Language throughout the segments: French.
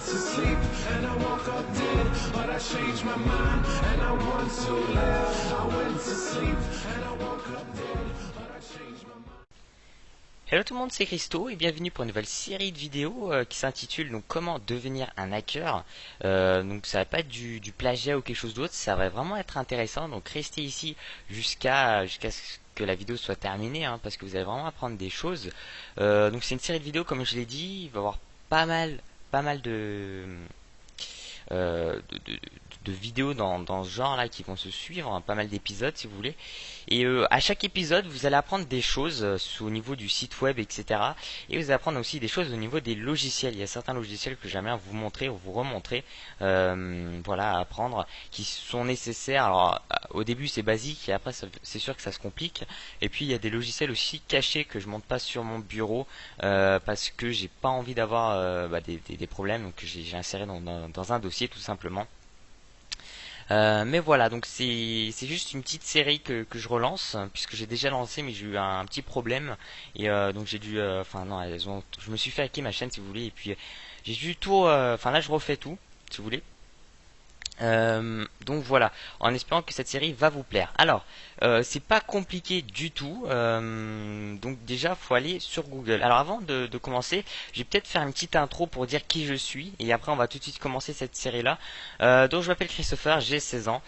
to sleep and I woke up dead, but I changed my mind and I want to live. I went to sleep and I woke up dead, but I changed my mind. Hello tout le monde, c'est Christo et bienvenue pour une nouvelle série de vidéos qui s'intitule donc comment devenir un hacker. Donc ça va pas être du plagiat ou quelque chose d'autre, ça va vraiment être intéressant. Donc restez ici jusqu'à ce que la vidéo soit terminée, hein, parce que vous allez vraiment apprendre des choses. Donc c'est une série de vidéos, comme je l'ai dit, il va y avoir pas mal de vidéos dans ce genre là qui vont se suivre, hein, pas mal d'épisodes si vous voulez. Et à chaque épisode vous allez apprendre des choses au niveau du site web, etc. Et vous allez apprendre aussi des choses au niveau des logiciels. Il y a certains logiciels que j'aimerais vous montrer ou vous remontrer, voilà, à apprendre, qui sont nécessaires. Alors au début c'est basique et après c'est sûr que ça se complique. Et puis il y a des logiciels aussi cachés que je monte pas sur mon bureau parce que j'ai pas envie d'avoir des problèmes, donc j'ai inséré dans un dossier tout simplement. Mais voilà, donc c'est juste une petite série que je relance puisque j'ai déjà lancé, mais j'ai eu un petit problème et donc j'ai dû, enfin non, je me suis fait hacker ma chaîne si vous voulez, et puis j'ai dû tout, enfin là je refais tout si vous voulez. Donc voilà, en espérant que cette série va vous plaire. Alors, c'est pas compliqué du tout. Donc déjà, faut aller sur Google. Alors avant de commencer, je vais peut-être faire une petite intro pour dire qui je suis, et après on va tout de suite commencer cette série-là. Donc je m'appelle Christopher, j'ai 16 ans.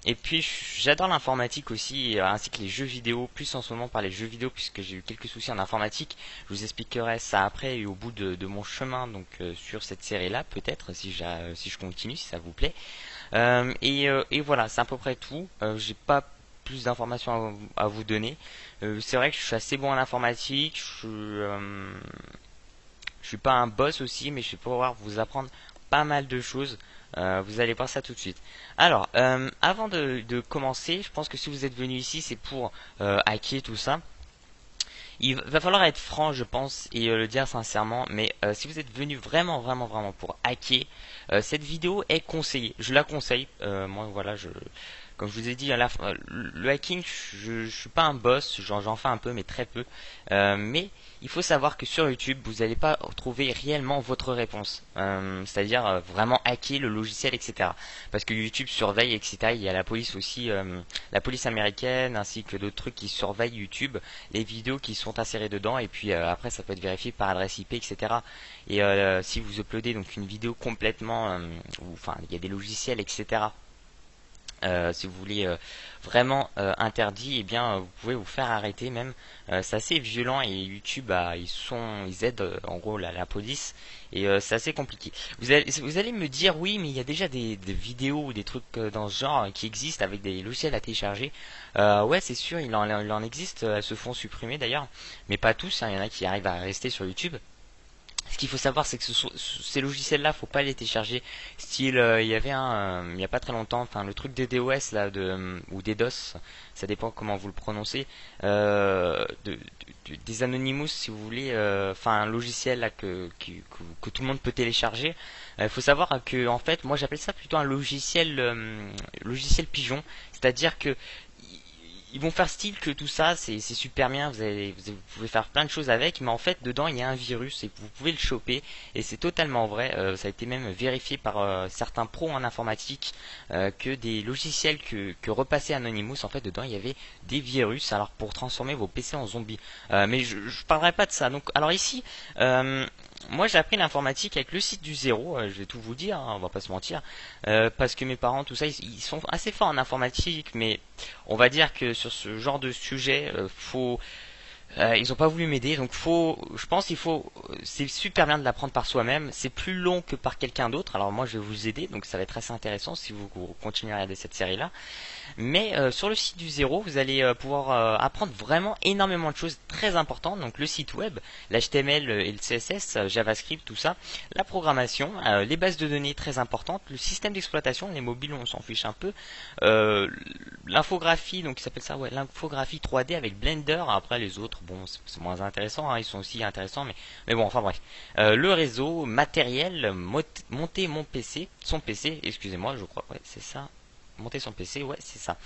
Et puis j'adore l'informatique aussi, ainsi que les jeux vidéo, plus en ce moment par les jeux vidéo puisque j'ai eu quelques soucis en informatique. Je vous expliquerai ça après et au bout de mon chemin, donc sur cette série-là peut-être si je continue, si ça vous plaît. Et voilà, c'est à peu près tout. J'ai pas plus d'informations à vous donner. C'est vrai que je suis assez bon en informatique. Je suis pas un boss aussi, mais je vais pouvoir vous apprendre pas mal de choses. Vous allez voir ça tout de suite. Alors, avant de commencer, je pense que si vous êtes venu ici, c'est pour hacker tout ça. Il va falloir être franc, je pense, et le dire sincèrement. Mais si vous êtes venu vraiment pour hacker, cette vidéo est conseillée. Je la conseille. Moi, voilà, comme je vous ai dit, le hacking, je suis pas un boss. J'en fais un peu, mais très peu. Mais il faut savoir que sur YouTube, vous n'allez pas trouver réellement votre réponse. C'est-à-dire vraiment hacker le logiciel, etc. Parce que YouTube surveille, etc. Il y a la police aussi, la police américaine, ainsi que d'autres trucs qui surveillent YouTube, les vidéos qui sont insérées dedans, et puis après ça peut être vérifié par adresse IP, etc. Et si vous uploadez donc une vidéo complètement, enfin il y a des logiciels, etc. Si vous voulez vraiment interdit, eh bien vous pouvez vous faire arrêter même. C'est assez violent et YouTube ils aident en gros la police, et c'est assez compliqué. Vous allez me dire oui, mais il y a déjà des vidéos ou des trucs dans ce genre qui existent avec des logiciels à télécharger. Ouais, c'est sûr, il en existe, elles se font supprimer d'ailleurs, mais pas tous, hein, il y en a qui arrivent à rester sur YouTube. Ce qu'il faut savoir, c'est que ces logiciels-là, faut pas les télécharger. Style, il y avait il y a pas très longtemps, enfin le truc des DOS là, ou des DOS, ça dépend comment vous le prononcez, des Anonymous, si vous voulez, enfin un logiciel là que tout le monde peut télécharger. Il faut savoir que en fait, moi j'appelle ça plutôt un logiciel pigeon, c'est-à-dire que ils vont faire style que tout ça c'est super bien, vous pouvez faire plein de choses avec, mais en fait dedans il y a un virus et vous pouvez le choper, et c'est totalement vrai. Ça a été même vérifié par certains pros en informatique, que des logiciels que repassait Anonymous, en fait dedans il y avait des virus, alors pour transformer vos PC en zombies. Mais je parlerai pas de ça. Donc alors ici, moi j'ai appris l'informatique avec le site du zéro, je vais tout vous dire, hein, on va pas se mentir, parce que mes parents, tout ça, ils sont assez forts en informatique, mais on va dire que sur ce genre de sujet, ils ont pas voulu m'aider, donc je pense c'est super bien de l'apprendre par soi-même. C'est plus long que par quelqu'un d'autre. Alors moi, je vais vous aider, donc ça va être assez intéressant si vous continuez à regarder cette série-là. Mais sur le site du zéro, vous allez pouvoir apprendre vraiment énormément de choses très importantes. Donc le site web, l'HTML et le CSS, JavaScript, tout ça, la programmation, les bases de données très importantes, le système d'exploitation, les mobiles on s'en fiche un peu, l'infographie, donc ils s'appelle ça, ouais, l'infographie 3D avec Blender. Après les autres, bon, c'est moins intéressant, hein, ils sont aussi intéressants, mais bon, enfin bref. Le réseau, matériel, monter son PC, excusez-moi, je crois, ouais, c'est ça. Monter son PC, ouais, c'est ça.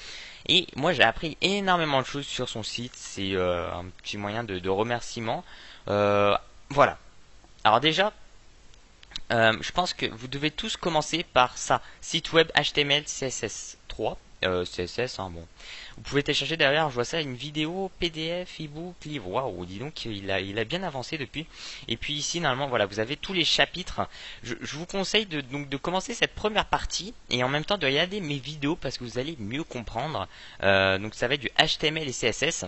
Et moi, j'ai appris énormément de choses sur son site. C'est un petit moyen de remerciement. Voilà. Alors déjà, Je pense que vous devez tous commencer par ça. Site web HTML CSS3. CSS, hein, bon. Vous pouvez télécharger derrière, je vois ça, une vidéo, PDF, ebook, livre. Waouh, dis donc, il a bien avancé depuis. Et puis ici, normalement, voilà, vous avez tous les chapitres. Je vous conseille donc de commencer cette première partie et en même temps de regarder mes vidéos parce que vous allez mieux comprendre. Donc ça va être du HTML et CSS.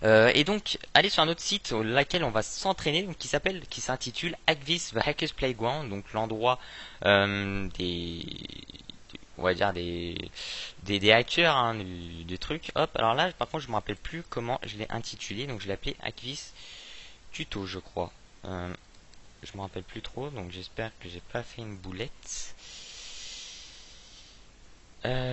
Et donc, allez sur un autre site sur lequel on va s'entraîner, donc qui s'intitule Hackvis the Hackers Playground, donc l'endroit on va dire des hackers, hein, des trucs. Hop, alors là, par contre, je me rappelle plus comment je l'ai intitulé, donc je l'ai appelé Hackvis Tuto, je crois. Je me rappelle plus trop, donc j'espère que j'ai pas fait une boulette.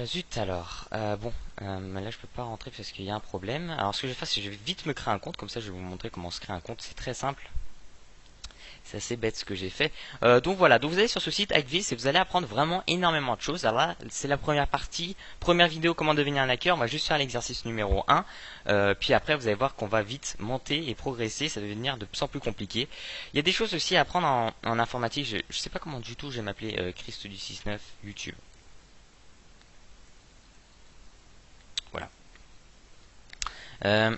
Zut alors, bon, là je peux pas rentrer parce qu'il y a un problème. Alors ce que je vais faire, c'est que je vais vite me créer un compte, comme ça je vais vous montrer comment se crée un compte, c'est très simple. C'est assez bête ce que j'ai fait. Donc voilà, donc vous allez sur ce site Hackvis et vous allez apprendre vraiment énormément de choses. Alors là, c'est la première partie, première vidéo comment devenir un hacker. On va juste faire l'exercice numéro 1. Puis après, vous allez voir qu'on va vite monter et progresser, ça va devenir de plus en plus compliqué. Il y a des choses aussi à apprendre en informatique. Je sais pas comment du tout je vais m'appeler Christ du 69 YouTube. Voilà. Euh,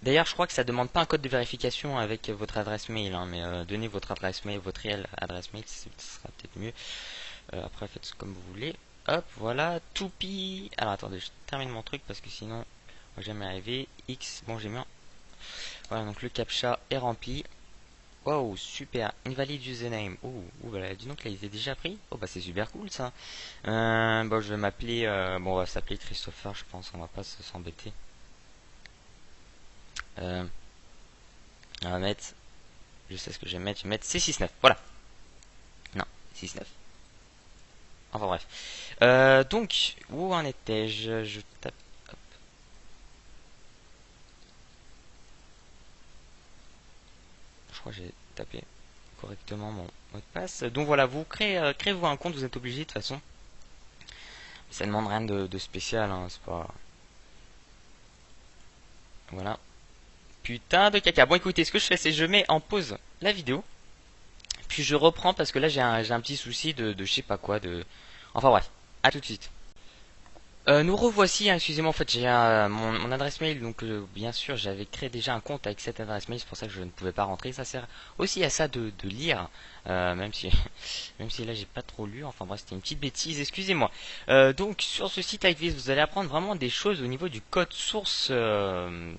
D'ailleurs, je crois que ça demande pas un code de vérification avec votre adresse mail, hein, mais donnez votre adresse mail, votre réelle adresse mail, ce sera peut-être mieux. Après, faites comme vous voulez. Hop, voilà, Toupie. Alors attendez, je termine mon truc parce que sinon, on va jamais arriver. X, bon, j'ai mis. Voilà, donc le captcha est rempli. Wow, super. Invalid username. Oh, voilà, dis donc, là, il était déjà pris. Oh, bah, c'est super cool ça. Bon, je vais m'appeler. Bon, on va s'appeler Christopher, je pense, on va pas s'embêter. On va mettre, je sais ce que je vais mettre C69, voilà. Non, C69. Enfin bref. Donc, où en étais-je? Je tape. Hop. Je crois que j'ai tapé correctement mon mot de passe. Donc voilà, vous créez-vous un compte, vous êtes obligé de toute façon. Ça ne demande rien de spécial, hein, c'est pas. Voilà. Putain de caca. Bon écoutez, ce que je fais, c'est que je mets en pause la vidéo. Puis je reprends parce que là j'ai un petit souci de je sais pas quoi, de. Enfin bref, à tout de suite. Nous revoici, hein, excusez-moi, en fait j'ai mon adresse mail, donc bien sûr j'avais créé déjà un compte avec cette adresse mail, c'est pour ça que je ne pouvais pas rentrer. Ça sert aussi à ça de lire, même si même si là j'ai pas trop lu, enfin bref c'était une petite bêtise, excusez-moi. Donc sur ce site Hackvis, vous allez apprendre vraiment des choses au niveau du code source, Donc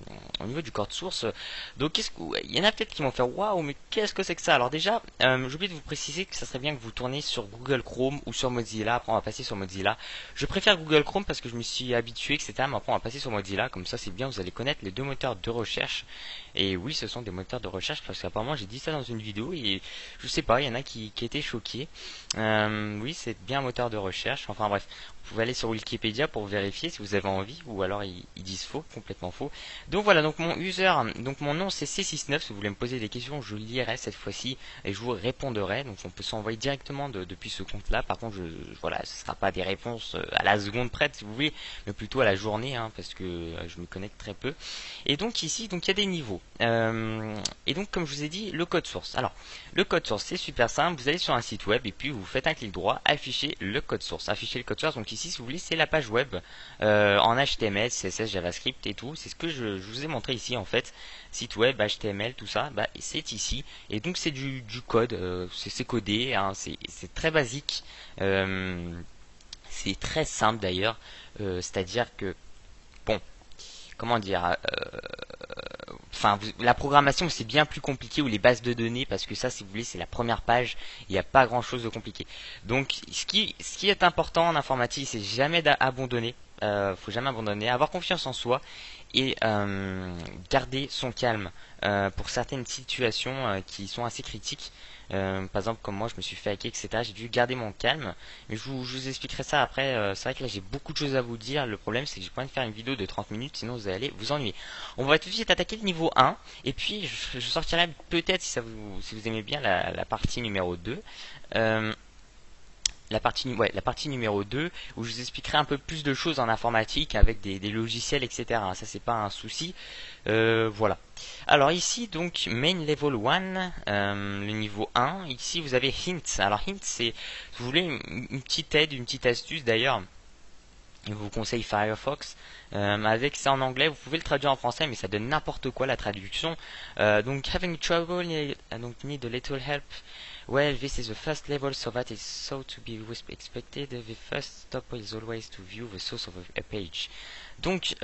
il y en a peut-être qui vont faire waouh, mais qu'est-ce que c'est que ça? Alors déjà, j'ai oublié de vous préciser que ça serait bien que vous tourniez sur Google Chrome ou sur Mozilla. Après on va passer sur Mozilla. Je préfère Google Chrome parce que je me suis habitué, etc. Mais après, on va passer sur Mozilla. Comme ça, c'est bien, vous allez connaître les deux moteurs de recherche. Et oui, ce sont des moteurs de recherche parce qu'apparemment, j'ai dit ça dans une vidéo et je sais pas, il y en a qui étaient choqués. Oui, c'est bien un moteur de recherche. Enfin bref, vous pouvez aller sur Wikipédia pour vérifier si vous avez envie ou alors ils disent faux, complètement faux. Donc voilà, donc mon user, donc mon nom c'est C69. Si vous voulez me poser des questions, je lirai cette fois-ci et je vous répondrai. Donc on peut s'envoyer directement depuis ce compte-là. Par contre, voilà, ce sera pas des réponses à la seconde près si vous voulez, mais plutôt à la journée, hein, parce que je me connecte très peu. Et donc ici, donc il y a des niveaux. Et donc comme je vous ai dit, le code source. Alors, le code source, c'est super simple. Vous allez sur un site web et puis vous faites un clic droit, afficher le code source. Afficher le code source. Donc ici, si vous voulez, c'est la page web en HTML, CSS, JavaScript et tout. C'est ce que je vous ai montré ici en fait. Site web, HTML, tout ça, bah, c'est ici. Et donc c'est du code, c'est codé, hein, c'est très basique. C'est très simple d'ailleurs. C'est-à-dire que, bon, comment dire, enfin, la programmation c'est bien plus compliqué ou les bases de données parce que ça, si vous voulez, c'est la première page. Il n'y a pas grand-chose de compliqué. Donc, ce qui est important en informatique, c'est jamais d'abandonner. Faut jamais abandonner, avoir confiance en soi et garder son calme pour certaines situations qui sont assez critiques. Par exemple, comme moi, je me suis fait hacker, etc. J'ai dû garder mon calme. Mais je vous expliquerai ça après. C'est vrai que là, j'ai beaucoup de choses à vous dire. Le problème, c'est que j'ai pas envie de faire une vidéo de 30 minutes, sinon vous allez vous ennuyer. On va tout de suite attaquer le niveau 1. Et puis, je sortirai peut-être, si vous aimez bien, la partie numéro 2. la partie numéro 2 où je vous expliquerai un peu plus de choses en informatique avec des logiciels, etc. Ça c'est pas un souci. Voilà. Alors ici donc main level 1, le niveau 1. Ici vous avez hint. Alors hint c'est, si vous voulez, une petite aide, une petite astuce d'ailleurs. Je vous conseille Firefox. Avec ça en anglais, vous pouvez le traduire en français, mais ça donne n'importe quoi la traduction. Donc having trouble, donc need a little help. Well, this is the first level, so that is so to be expected. The first step is always to view the source of a page. Donc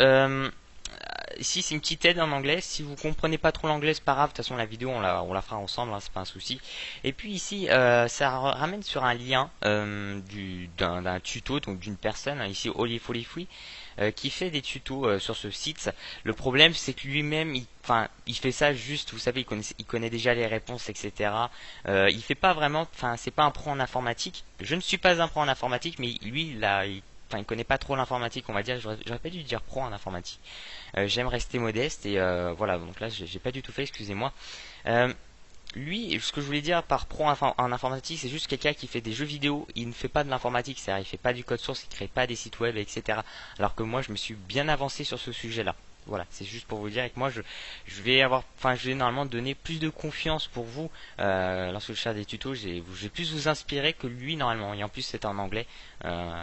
ici c'est une petite aide en anglais. Si vous comprenez pas trop l'anglais, c'est pas grave. De toute façon la vidéo on la fera ensemble, hein, c'est pas un souci. Et puis ici ça ramène sur un lien d'un tuto, donc d'une personne, hein, ici Olifolifui, qui fait des tutos sur ce site. Le problème c'est que lui-même il fait ça juste, vous savez, il connaît déjà les réponses, etc. Il fait pas vraiment, c'est pas un pro en informatique. Je ne suis pas un pro en informatique, mais lui il connaît pas trop l'informatique, on va dire. J'aurais pas dû dire pro en informatique. J'aime rester modeste et voilà. Donc là, j'ai pas du tout fait, excusez-moi. Lui, ce que je voulais dire par pro en informatique, c'est juste quelqu'un qui fait des jeux vidéo. Il ne fait pas de l'informatique, c'est-à-dire il fait pas du code source, il crée pas des sites web, etc. Alors que moi, je me suis bien avancé sur ce sujet-là. Voilà, c'est juste pour vous dire que moi je vais normalement donner plus de confiance pour vous lorsque je fais des tutos. Je vais plus vous inspirer que lui normalement. Et en plus c'est en anglais.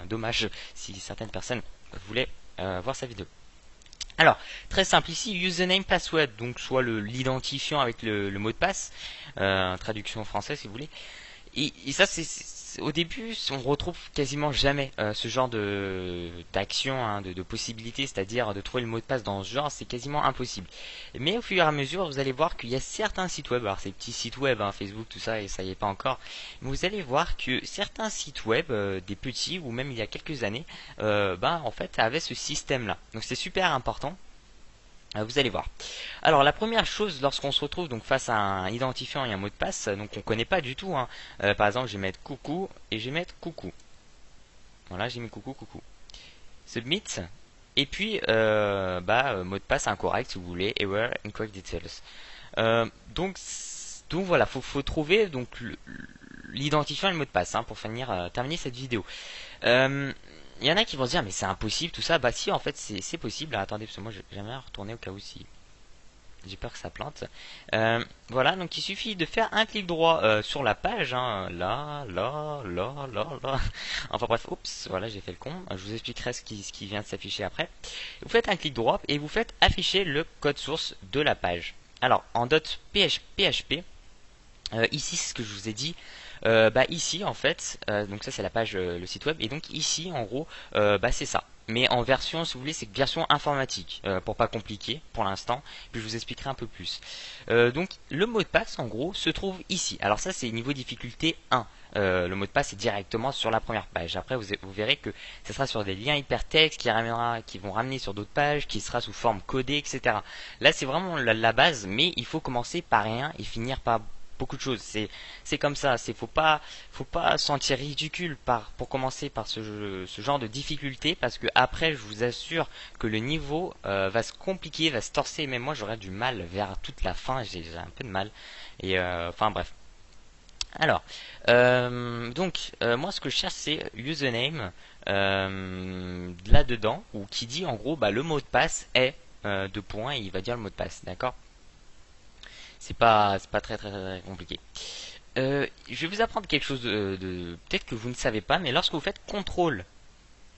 Dommage si certaines personnes voulaient voir sa vidéo. Alors, très simple ici, username password, donc soit l'identifiant avec le mot de passe, traduction en français si vous voulez. Et ça, au début, on retrouve quasiment jamais ce genre d'action, hein, de possibilité, c'est-à-dire de trouver le mot de passe dans ce genre, c'est quasiment impossible. Mais au fur et à mesure, vous allez voir qu'il y a certains sites web, alors ces petits sites web, hein, Facebook, tout ça, et ça y est pas encore, mais vous allez voir que certains sites web, des petits, ou même il y a quelques années, en fait, avaient ce système-là. Donc c'est super important. Vous allez voir. Alors la première chose lorsqu'on se retrouve donc face à un identifiant et un mot de passe, donc on connaît pas du tout, hein. Par exemple je vais mettre coucou et je vais mettre coucou. Voilà, j'ai mis coucou. Submit. Et puis mot de passe incorrect si vous voulez, error incorrect details. Donc voilà, faut trouver donc l'identifiant et le mot de passe, hein, pour terminer cette vidéo. Il y en a qui vont se dire mais c'est impossible tout ça. Bah si, en fait c'est possible. Attendez, parce que moi j'aimerais retourner au cas où si j'ai peur que ça plante. Voilà, donc il suffit de faire un clic droit sur la page, hein, là. Enfin bref, oups, voilà, j'ai fait le con. Je vous expliquerai ce qui vient de s'afficher après. Vous faites un clic droit et vous faites afficher le code source de la page. Alors en .php, ici c'est ce que je vous ai dit. Ici en fait, donc ça c'est la page, le site web, et donc ici en gros c'est ça, mais en version, si vous voulez, c'est version informatique, pour pas compliquer pour l'instant, puis je vous expliquerai un peu plus. Donc le mot de passe en gros se trouve ici. Alors ça c'est niveau difficulté 1. Le mot de passe est directement sur la première page. Après vous verrez que ce sera sur des liens hypertextes qui vont ramener sur d'autres pages, qui sera sous forme codée, etc. Là c'est vraiment la base, mais il faut commencer par rien et finir par beaucoup de choses. C'est comme ça. Faut pas se sentir ridicule pour commencer par ce genre de difficulté, parce que après je vous assure que le niveau va se compliquer, va se torser. Même moi j'aurai du mal vers toute la fin. J'ai un peu de mal. Et enfin bref. Alors moi ce que je cherche c'est username là dedans, ou qui dit en gros le mot de passe est deux points et il va dire le mot de passe, d'accord. C'est pas très compliqué. Je vais vous apprendre quelque chose peut-être que vous ne savez pas, mais lorsque vous faites CTRL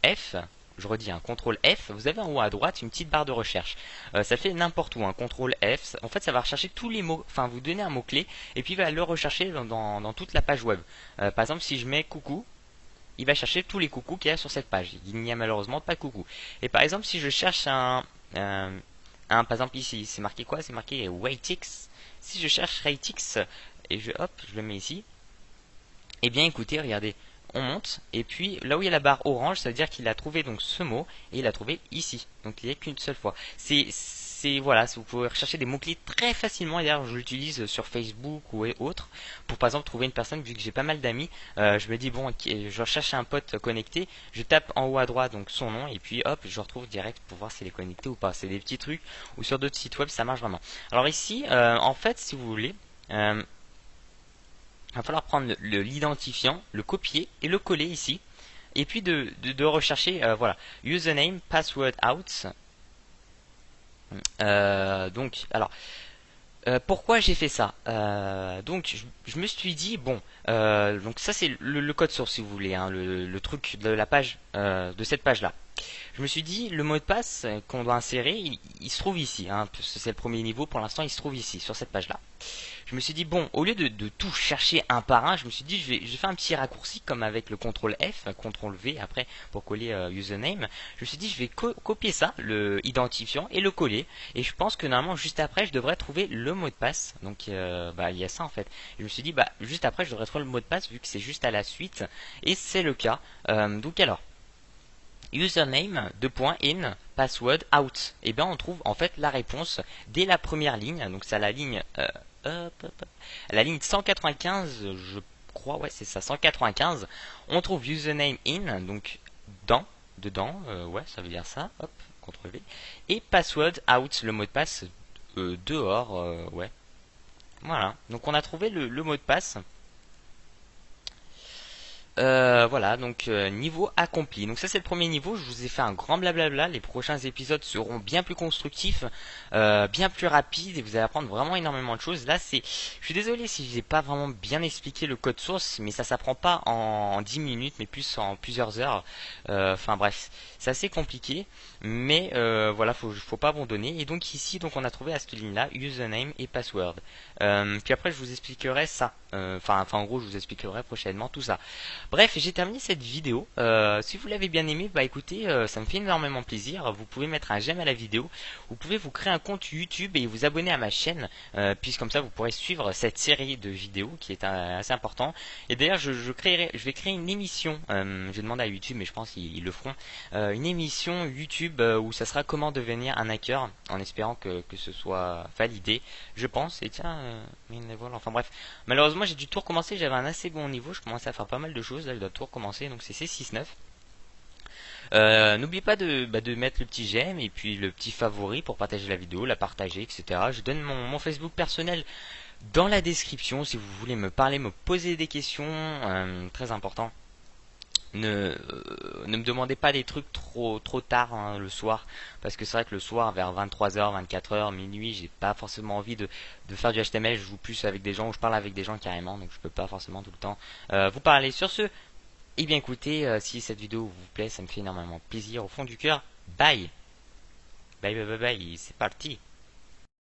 F, je redis un CTRL F, vous avez en haut à droite une petite barre de recherche. Ça fait n'importe où, un CTRL F. En fait, ça va rechercher tous les mots, enfin vous donnez un mot-clé et puis il va le rechercher dans toute la page web. Par exemple, si je mets coucou, il va chercher tous les coucous qu'il y a sur cette page. Il n'y a malheureusement pas de coucou. Et par exemple, si je cherche par exemple ici, c'est marqué quoi? C'est marqué Waitix. Si je cherche Ratex et je le mets ici, et bien écoutez, regardez, on monte, et puis là où il y a la barre orange, ça veut dire qu'il a trouvé donc ce mot, et il a trouvé ici. Donc il n'y a qu'une seule fois. Voilà, vous pouvez rechercher des mots-clés très facilement. D'ailleurs, je l'utilise sur Facebook ou autre pour par exemple trouver une personne. Vu que j'ai pas mal d'amis, je me dis bon, je recherche un pote connecté, je tape en haut à droite donc son nom et puis hop, je retrouve direct pour voir s'il est connecté ou pas. C'est des petits trucs, ou sur d'autres sites web ça marche vraiment. Alors ici, en fait, si vous voulez, va falloir prendre l'identifiant, le copier et le coller ici. Et puis de rechercher, voilà, username, password out. Donc, alors, pourquoi j'ai fait ça? Donc je me suis dit bon, donc ça c'est le code source si vous voulez, hein, le truc de la page, de cette page là. Je me suis dit le mot de passe qu'on doit insérer, il se trouve ici, hein, c'est le premier niveau pour l'instant, il se trouve ici sur cette page là. Je me suis dit bon, au lieu de tout chercher un par un, je me suis dit je vais faire un petit raccourci comme avec le CTRL F, CTRL V après pour coller username. Je me suis dit je vais copier ça, le identifiant et le coller. Et je pense que normalement juste après je devrais trouver le mot de passe. Donc bah il y a ça en fait. Je me suis dit bah juste après je devrais trouver le mot de passe vu que c'est juste à la suite. Et c'est le cas. Donc alors username in password out. Et bien on trouve en fait la réponse dès la première ligne. Donc c'est à la ligne la ligne 195, je crois, ouais c'est ça, 195. On trouve username in, donc dedans, ouais ça veut dire ça, hop, CTRL V. Et password out, le mot de passe dehors, ouais. Voilà, donc on a trouvé le mot de passe. Voilà, donc niveau accompli. Donc ça c'est le premier niveau, je vous ai fait un grand blablabla. Les prochains épisodes seront bien plus constructifs, bien plus rapides et vous allez apprendre vraiment énormément de choses. Là c'est, je suis désolé si je n'ai pas vraiment bien expliqué le code source, mais ça s'apprend pas en 10 minutes, mais plus en plusieurs heures. Enfin bref, c'est assez compliqué, mais voilà, faut pas abandonner. Et donc ici, donc on a trouvé à cette ligne là, username et password. Puis après je vous expliquerai ça. Enfin en gros je vous expliquerai prochainement tout ça. Bref, j'ai terminé cette vidéo. Si vous l'avez bien aimé, bah écoutez, ça me fait énormément plaisir. Vous pouvez mettre un j'aime à la vidéo. Vous pouvez vous créer un compte YouTube et vous abonner à ma chaîne, puisque comme ça vous pourrez suivre cette série de vidéos qui est assez important. Et d'ailleurs, je vais créer une émission. Je vais demander à YouTube, mais je pense qu'ils le feront. Une émission YouTube où ça sera comment devenir un hacker, en espérant que ce soit validé, je pense. Et tiens, voilà. Enfin bref, malheureusement j'ai dû tout recommencer. J'avais un assez bon niveau. Je commençais à faire pas mal de choses. Là, je dois tout recommencer. Donc c'est C69. N'oubliez pas de mettre le petit j'aime et puis le petit favori pour partager la vidéo, la partager, etc. Je donne mon Facebook personnel dans la description si vous voulez me parler, me poser des questions. Très important. Ne me demandez pas des trucs trop tard hein, le soir, parce que c'est vrai que le soir vers 23h, 24h, minuit, j'ai pas forcément envie de faire du HTML. Je joue plus avec des gens ou je parle avec des gens carrément, donc je peux pas forcément tout le temps vous parler. Sur ce, eh bien écoutez, si cette vidéo vous plaît, ça me fait énormément plaisir au fond du cœur. Bye, bye, bye, bye, bye, c'est parti.